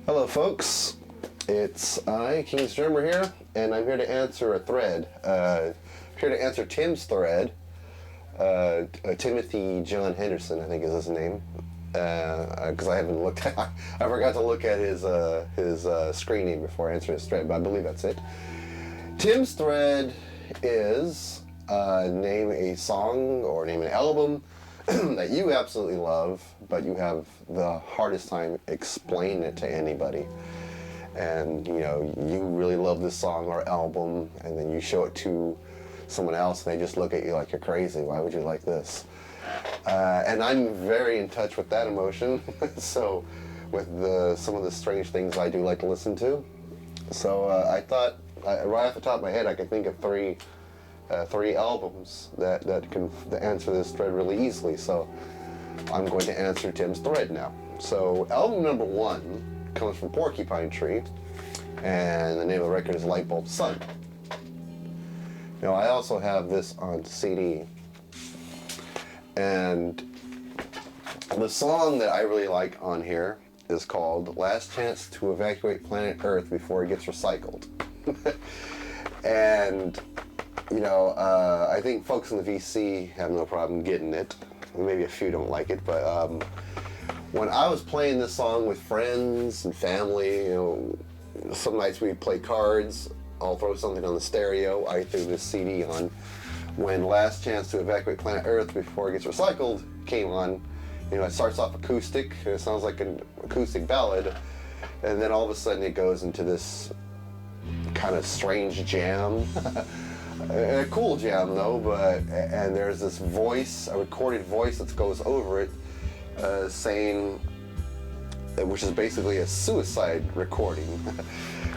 Hello, folks. It's I, King's Drummer here, and I'm here to answer a thread. Here to answer Tim's thread. Timothy John Henderson, I think is his name, because I haven't looked at. I forgot to look at his screen name before answering his thread, but I believe that's it. Tim's thread is name a song or name an album that you absolutely love, but you have the hardest time explaining it to anybody. And you know, you really love this song or album, and then you show it to someone else and they just look at you like you're crazy. Why would you like this? And I'm very in touch with that emotion. So with some of the strange things I do like to listen to. So I thought right off the top of my head I could think of three albums that can answer this thread really easily. So I'm going to answer Tim's thread now. So album number 1 comes from Porcupine Tree, and the name of the record is Lightbulb Sun. Now I also have this on CD, and the song that I really like on here is called Last Chance to Evacuate Planet Earth Before It Gets Recycled. And you know, I think folks in the VC have no problem getting it. Maybe a few don't like it, but when I was playing this song with friends and family, you know, some nights we'd play cards, I'll throw something on the stereo, I threw this CD on. When Last Chance to Evacuate Planet Earth Before It Gets Recycled came on, you know, it starts off acoustic, and it sounds like an acoustic ballad, and then all of a sudden it goes into this kind of strange jam. A cool jam though, and there's this voice, a recorded voice that goes over it, saying, which is basically a suicide recording.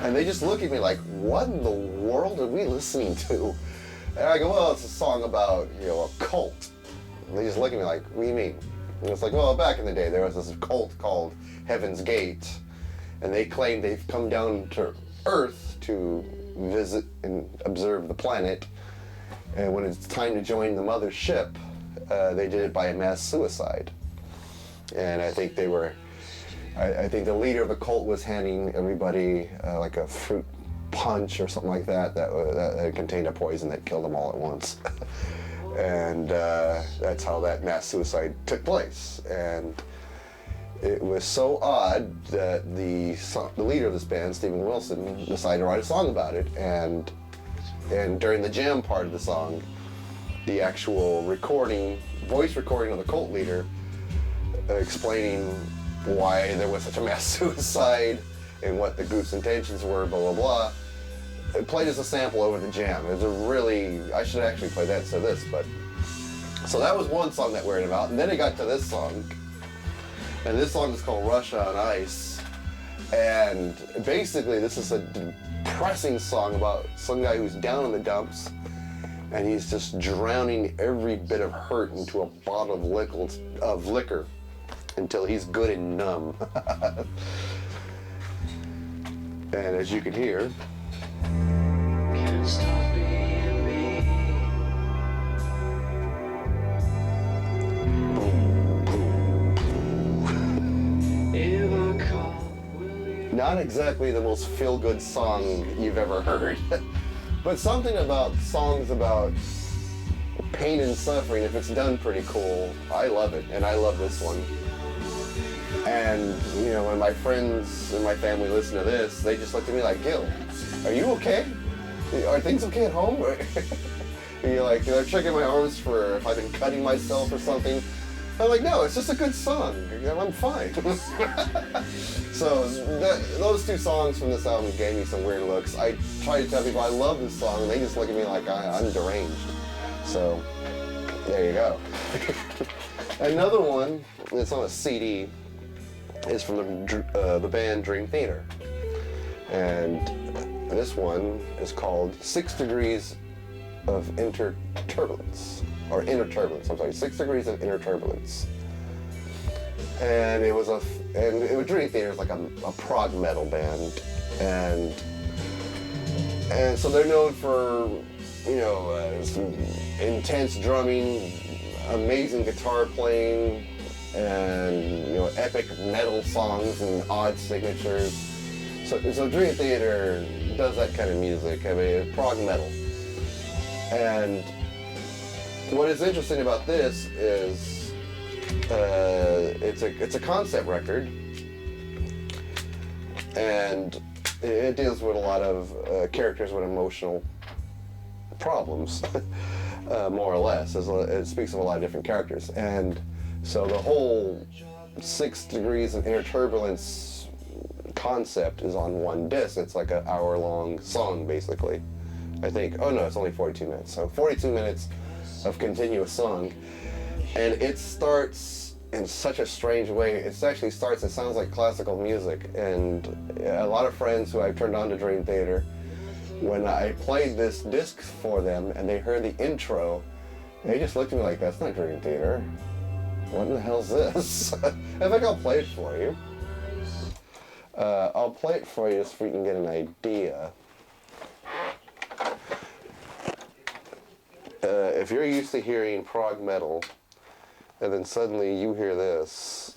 And they just look at me like, what in the world are we listening to? And I go, well, it's a song about, you know, a cult. And they just look at me like, what do you mean? And it's like, well, back in the day, there was this cult called Heaven's Gate, and they claim they've come down to Earth to visit and observe the planet. And when it's time to join the mothership, they did it by a mass suicide. And I think they were, I think the leader of the cult was handing everybody like a fruit punch or something like that that contained a poison that killed them all at once. And that's how that mass suicide took place. And it was so odd that the leader of this band, Steven Wilson, decided to write a song about it. And during the jam part of the song, the actual voice recording of the cult leader explaining why there was such a mass suicide and what the group's intentions were, blah, blah, blah. It played as a sample over the jam. It was a really, I should actually play that instead of this, but. So that was one song that we're in about, and then it got to this song. And this song is called Russia on Ice. And basically this is a depressing song about some guy who's down in the dumps, and he's just drowning every bit of hurt into a bottle of liquor until he's good and numb. And as you can hear, Can't stop being me. If I call, will you? not exactly the most feel-good song you've ever heard, but something about songs about pain and suffering, if it's done pretty cool, I love it, and I love this one. And, you know, when my friends and my family listen to this, they just look at me like, Gil, are you okay? Are things okay at home? And you're like, they're checking my arms for if I've been cutting myself or something. I'm like, no, it's just a good song. I'm fine. So those two songs from this album gave me some weird looks. I try to tell people I love this song, and they just look at me like I'm deranged. So there you go. Another one that's on a CD is from the band Dream Theater, and this one is called 6 Degrees of Interturbulence, or Inner Turbulence. I'm sorry, 6 Degrees of Inner Turbulence. And it was Dream Theater is like a prog metal band, and so they're known for, you know, some intense drumming, amazing guitar playing, and epic metal songs and odd signatures. So Dream Theater does that kind of music. I mean, prog metal. And what is interesting about this is it's a concept record, and it deals with a lot of characters with emotional problems, more or less. It speaks of a lot of different characters, and so the whole 6 Degrees of Inner Turbulence concept is on one disc. It's like an hour-long song, basically. I think. Oh no, it's only 42 minutes. So 42 minutes of continuous song, and it starts in such a strange way. It actually starts. It sounds like classical music, and a lot of friends who I've turned on to Dream Theater, when I played this disc for them and they heard the intro, they just looked at me like, "That's not Dream Theater. What in the hell's this?" I think I'll play it for you. I'll play it for you so you can get an idea. If you're used to hearing prog metal, and then suddenly you hear this,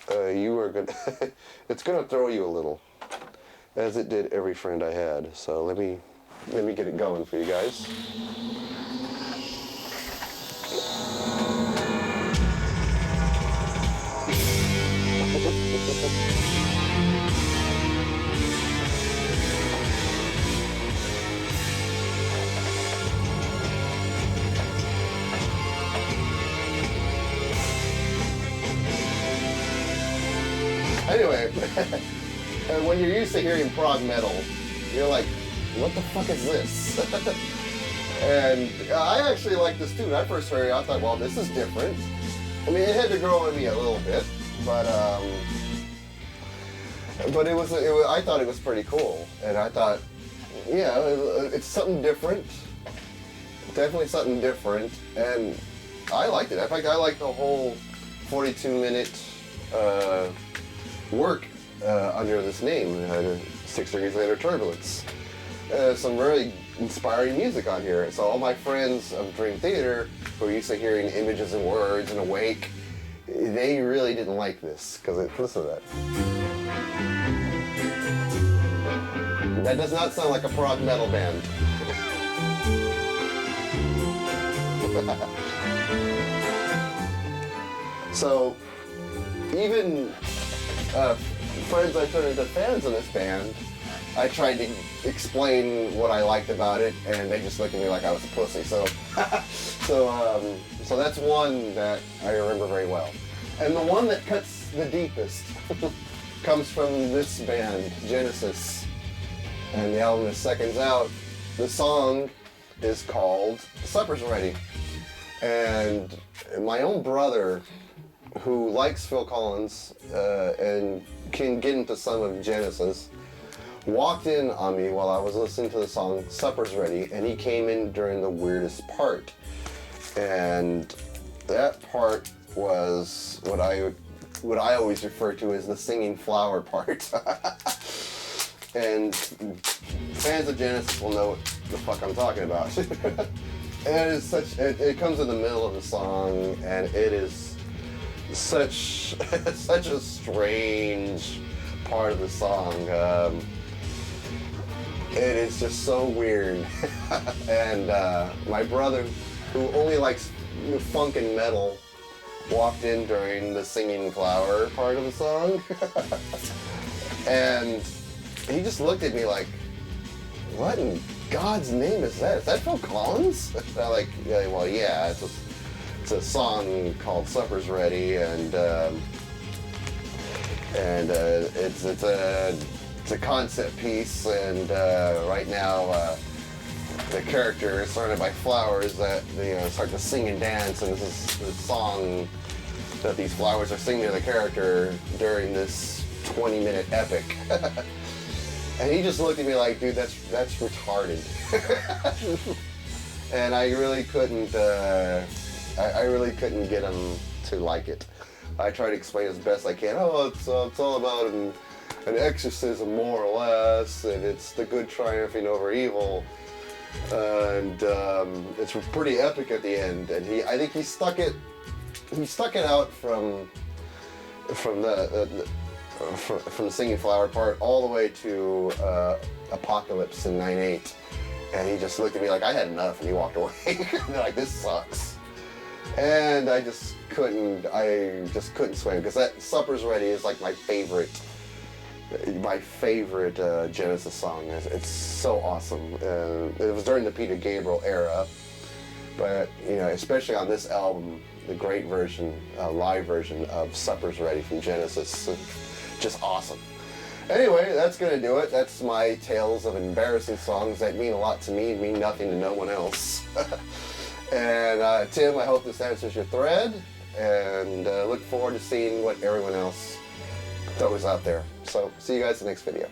you are gonna it's gonna throw you a little, as it did every friend I had. So let me get it going for you guys. Anyway, when you're used to hearing prog metal, you're like, what the fuck is this? And I actually like this too. When I first heard it, I thought, well, this is different. I mean, it had to grow on me a little bit, but I thought it was pretty cool. And I thought, yeah, it's something different. Definitely something different. And I liked it. In fact, I liked the whole 42-minute work under this name, 6 Degrees of Inner Turbulence. Some really inspiring music on here. So all my friends of Dream Theater who are used to hearing images and words and Awake, they really didn't like this, because listen to that. That does not sound like a prog metal band. So even friends I turned into fans of this band, I tried to explain what I liked about it, and they just looked at me like I was a pussy. So that's one that I remember very well. And the one that cuts the deepest comes from this band, Genesis. And the album is Seconds Out. The song is called Supper's Ready. And my own brother, who likes Phil Collins and can get into some of Genesis, walked in on me while I was listening to the song Supper's Ready, and he came in during the weirdest part. And that part was what I always refer to as the singing flower part. And fans of Genesis will know what the fuck I'm talking about. And it comes in the middle of the song, and it is such a strange part of the song. It is just so weird. And my brother, who only likes funk and metal, walked in during the singing flower part of the song. And he just looked at me like, what in God's name is that? Is that Phil Collins? And I'm like, yeah, well, yeah, it's a song called Supper's Ready, and it's a concept piece, and right now the character is surrounded by flowers that start to sing and dance, and this is the song that these flowers are singing to the character during this 20-minute epic. And he just looked at me like, dude, that's retarded. And I really couldn't get him to like it. I tried to explain as best I can. Oh, it's all about an exorcism, more or less, and it's the good triumphing over evil. And it's pretty epic at the end. And I think he stuck it out from from from the singing flower part all the way to Apocalypse in 9/8, and he just looked at me like I had enough, and he walked away. And they're like, "This sucks," and I just couldn't swing because that "Supper's Ready" is like my favorite Genesis song. It's so awesome. It was during the Peter Gabriel era, but you know, especially on this album, the great version, live version of "Supper's Ready" from Genesis, just awesome. Anyway, that's gonna do it. That's my tales of embarrassing songs that mean a lot to me and mean nothing to no one else. And Tim, I hope this answers your thread, and look forward to seeing what everyone else throws out there. So, see you guys in the next video.